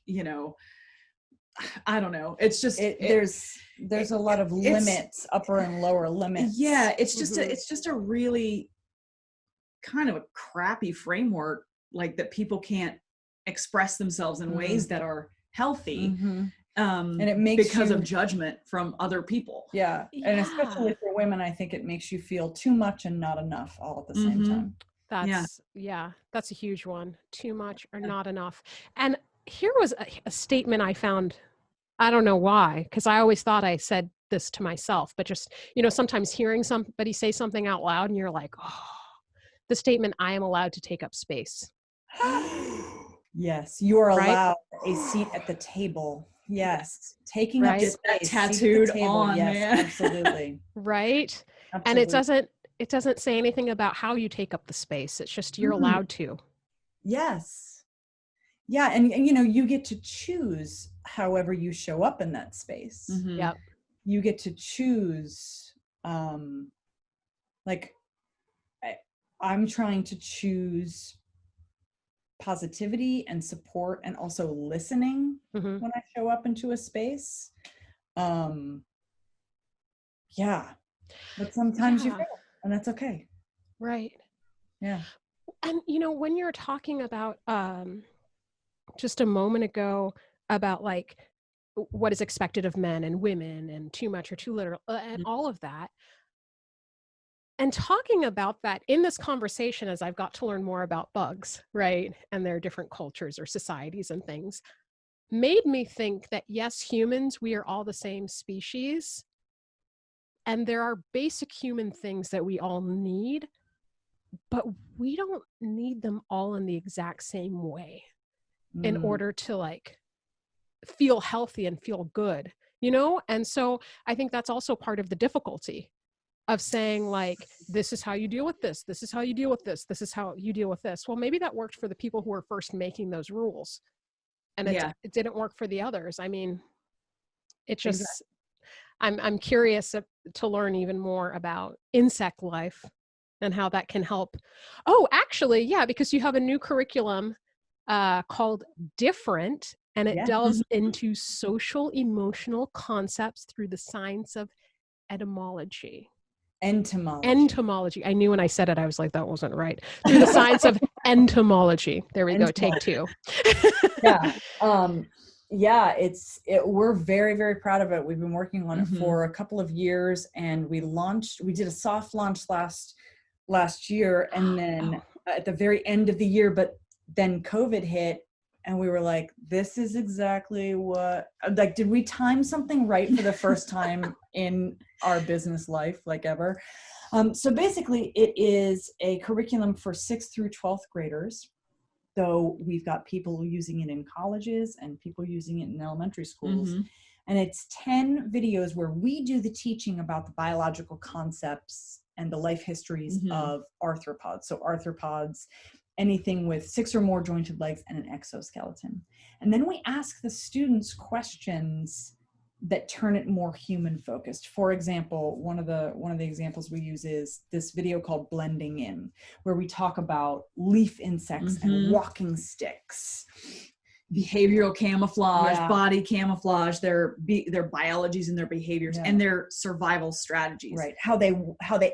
I don't know. It's just there's a lot of limits, upper and lower limits. Yeah, it's just a really kind of a crappy framework, like that people can't express themselves in ways that are healthy. And it makes because of judgment from other people. Yeah. And especially for women, I think it makes you feel too much and not enough all at the same time. That's a huge one. Too much or not enough. And here was a statement I found. I don't know why, because I always thought I said this to myself, but just, sometimes hearing somebody say something out loud and you're like, oh, the statement, I am allowed to take up space. Yes, you are allowed a seat at the table. Yes, taking up space. That tattooed on, yes, man. Absolutely. Right? Absolutely. And it doesn't say anything about how you take up the space. It's just you're allowed to. Yes. Yeah, and you get to choose however you show up in that space. Yep. you get to choose, like I'm trying to choose positivity and support and also listening when I show up into a space. Yeah, but sometimes you fail, and that's okay. Right. Yeah. And, you know, when you're talking about just a moment ago about like what is expected of men and women and too much or too little and all of that, and talking about that in this conversation as I've got to learn more about bugs, right, and their different cultures or societies and things, made me think that yes, humans, we are all the same species, and there are basic human things that we all need, but we don't need them all in the exact same way in order to like feel healthy and feel good, you know? And so I think that's also part of the difficulty of saying like, this is how you deal with this. This is how you deal with this. This is how you deal with this. Well, maybe that worked for the people who were first making those rules, and it didn't work for the others. I mean, it just, exactly. I'm curious to learn even more about insect life and how that can help. Oh, actually, yeah, because you have a new curriculum called Different, and it delves into social emotional concepts through the science of etymology. Entomology. I knew when I said it, I was like, that wasn't right. Through the science of entomology. There we go. Take two. Yeah. We're very, very proud of it. We've been working on it for a couple of years, and we did a soft launch last year. And then at the very end of the year, but then COVID hit, and we were like, this is exactly what, like, did we time something right for the first time in our business life, like ever? So basically it is a curriculum for 6th through 12th graders. So we've got people using it in colleges and people using it in elementary schools. And it's 10 videos where we do the teaching about the biological concepts and the life histories of arthropods. So arthropods, anything with 6 or more jointed legs and an exoskeleton. And then we ask the students questions that turn it more human focused. For example, one of the examples we use is this video called Blending In, where we talk about leaf insects and walking sticks, behavioral camouflage, body camouflage, their biologies and their behaviors and their survival strategies. Right. How they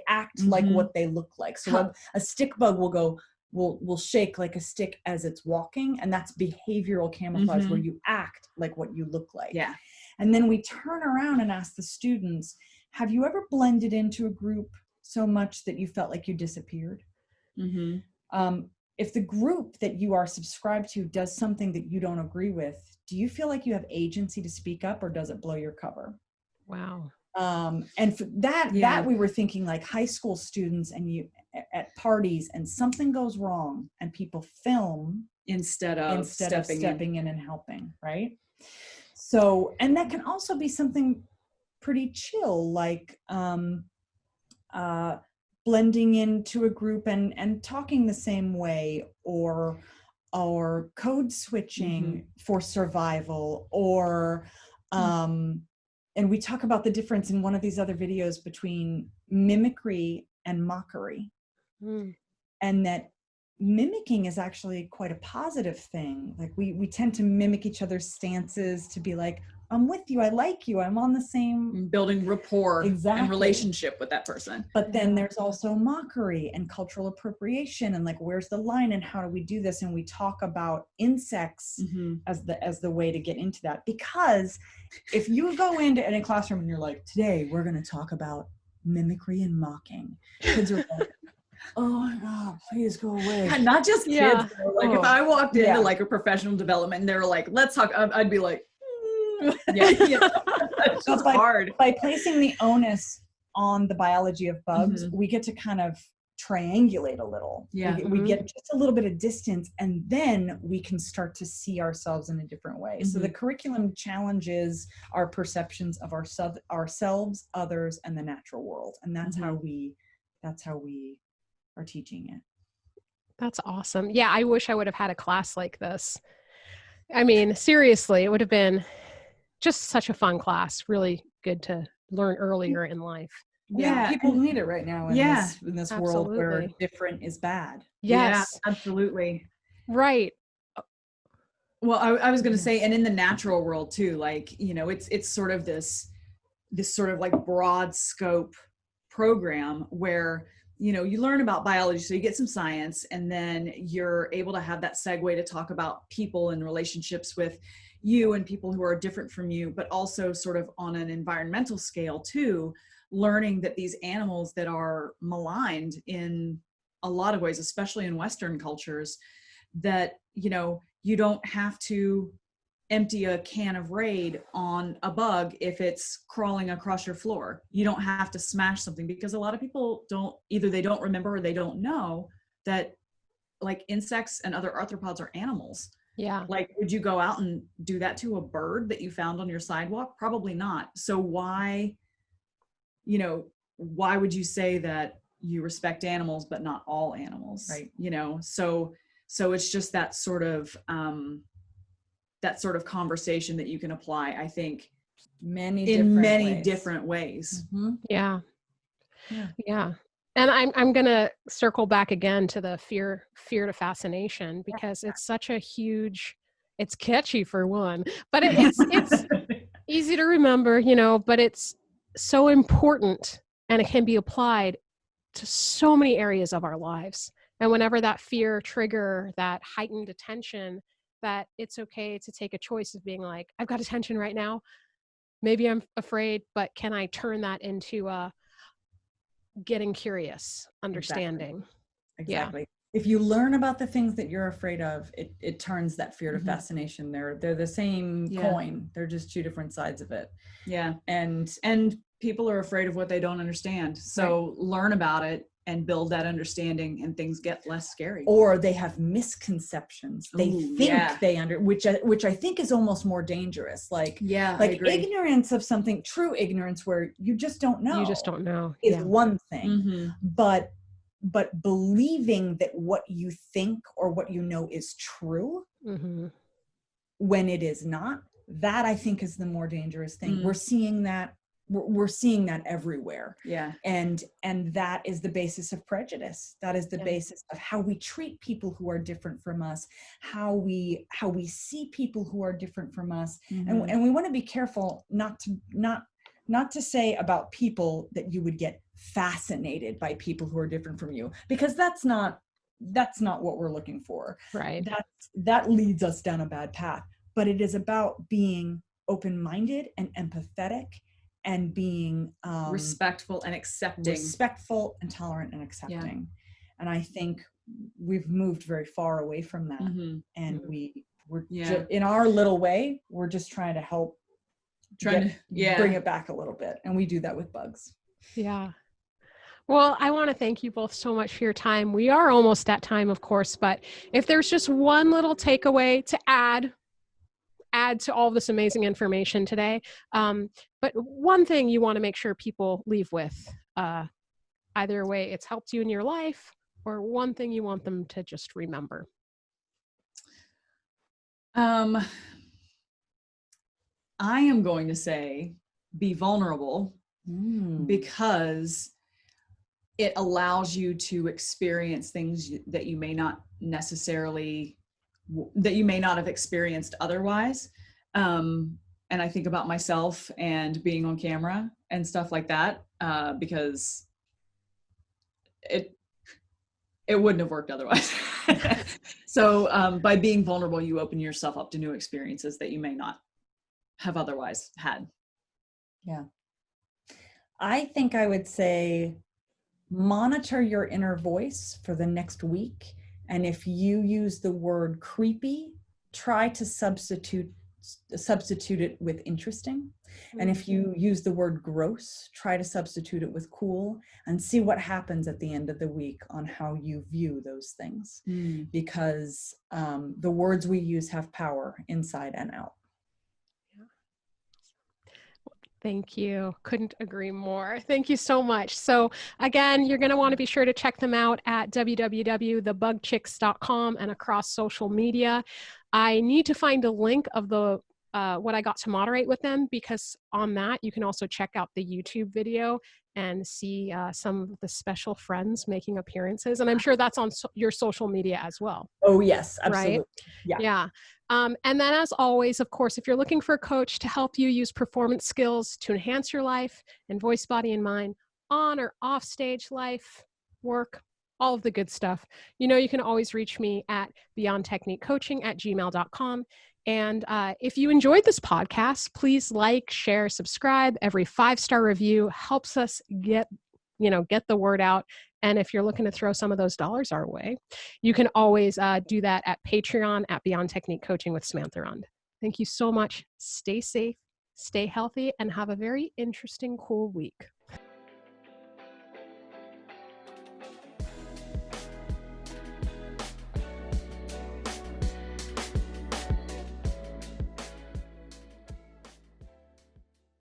act like what they look like. So a stick bug will shake like a stick as it's walking, and that's behavioral camouflage where you act like what you look like. Yeah. And then we turn around and ask the students, have you ever blended into a group so much that you felt like you disappeared? If the group that you are subscribed to does something that you don't agree with, do you feel like you have agency to speak up, or does it blow your cover? Wow. And for that we were thinking like high school students, and you at parties, and something goes wrong and people film instead of stepping in and helping, right? So, and that can also be something pretty chill, like blending into a group and talking the same way, or code switching for survival, or and we talk about the difference in one of these other videos between mimicry and mockery, and that mimicking is actually quite a positive thing. Like we tend to mimic each other's stances to be like, I'm with you, I like you, I'm on the same, building rapport and relationship with that person. But then there's also mockery and cultural appropriation, and like, where's the line and how do we do this? And we talk about insects as the way to get into that, because if you go into any classroom and you're like, today we're going to talk about mimicry and mocking, kids are like, oh my God, please go away. And not just kids. Like if I walked into like a professional development and they were like, let's talk, I'd be like, it's just hard. By placing the onus on the biology of bugs, we get to kind of triangulate a little. We get just a little bit of distance, and then we can start to see ourselves in a different way. So the curriculum challenges our perceptions of ourselves, others, and the natural world. And that's how we are teaching it. That's awesome. Yeah, I wish I would have had a class like this. I mean, seriously, it would have been just such a fun class. Really good to learn earlier in life. Yeah, people need it right now in this world where Absolutely. different is bad. Yes. Yeah, absolutely. Right. Well, I was going to say, and in the natural world too, like, you know, it's sort of this sort of like broad scope program where, you know, you learn about biology, so you get some science, and then you're able to have that segue to talk about people and relationships with you and people who are different from you, but also sort of on an environmental scale too, learning that these animals that are maligned in a lot of ways, especially in Western cultures, that, you know, you don't have to empty a can of Raid on a bug if it's crawling across your floor. You don't have to smash something, because a lot of people either they don't remember or they don't know that, like, insects and other arthropods are animals. Yeah. Like, would you go out and do that to a bird that you found on your sidewalk? Probably not. So why would you say that you respect animals but not all animals? Right. You know, so it's just that sort of conversation that you can apply, I think, in many different ways. Mm-hmm. Yeah. And I'm gonna circle back again to the fear to fascination, because it's such a huge, it's catchy for one, but it's easy to remember, you know, but it's so important, and it can be applied to so many areas of our lives. And whenever that fear trigger, that heightened attention, that it's okay to take a choice of being like, I've got attention right now. Maybe I'm afraid, but can I turn that into getting curious, understanding? Exactly. Yeah. If you learn about the things that you're afraid of, it turns that fear to fascination. They're the same coin. They're just two different sides of it. Yeah. And people are afraid of what they don't understand. So learn about it and build that understanding, and things get less scary. Or they have misconceptions. They think they which I think is almost more dangerous. Like ignorance of something, true ignorance where you just don't know. You just don't know. Is one thing. But believing that what you think or what you know is true when it is not, that I think is the more dangerous thing. We're seeing that. We're seeing that everywhere. Yeah. And that is the basis of prejudice. That is the basis of how we treat people who are different from us, how we see people who are different from us. And we want to be careful not to say about people that you would get fascinated by people who are different from you, because that's not what we're looking for. Right. That leads us down a bad path. But it is about being open-minded and empathetic, and being respectful and accepting. Respectful and tolerant and accepting. Yeah. And I think we've moved very far away from that. And we're in our little way, we're just trying to help bring it back a little bit. And we do that with bugs. Yeah. Well, I want to thank you both so much for your time. We are almost at time, of course, but if there's just one little takeaway to add to all this amazing information today, but one thing you want to make sure people leave with, either way it's helped you in your life, or one thing you want them to just remember. I am going to say be vulnerable, because it allows you to experience things that you may not have experienced otherwise. And I think about myself and being on camera and stuff like that, because it wouldn't have worked otherwise. So by being vulnerable, you open yourself up to new experiences that you may not have otherwise had. Yeah. I think I would say monitor your inner voice for the next week. And if you use the word creepy, try to substitute it with interesting. And if you use the word gross, try to substitute it with cool, and see what happens at the end of the week on how you view those things. Because the words we use have power inside and out. Thank you. Couldn't agree more. Thank you so much. So again, you're going to want to be sure to check them out at www.thebugchicks.com and across social media. I need to find a link of the what I got to moderate with them, because on that you can also check out the YouTube video and see some of the special friends making appearances. And I'm sure that's on your social media as well. Oh, yes, Right? absolutely. Yeah. Yeah. And then, as always, of course, if you're looking for a coach to help you use performance skills to enhance your life and voice, body, and mind on or off stage, life, work, all of the good stuff, you can always reach me at beyondtechniquecoaching@gmail.com. And if you enjoyed this podcast, please like, share, subscribe. Every 5-star review helps us get the word out. And if you're looking to throw some of those dollars our way, you can always do that at Patreon at Beyond Technique Coaching with Samantha Rund. Thank you so much. Stay safe, stay healthy, and have a very interesting, cool week.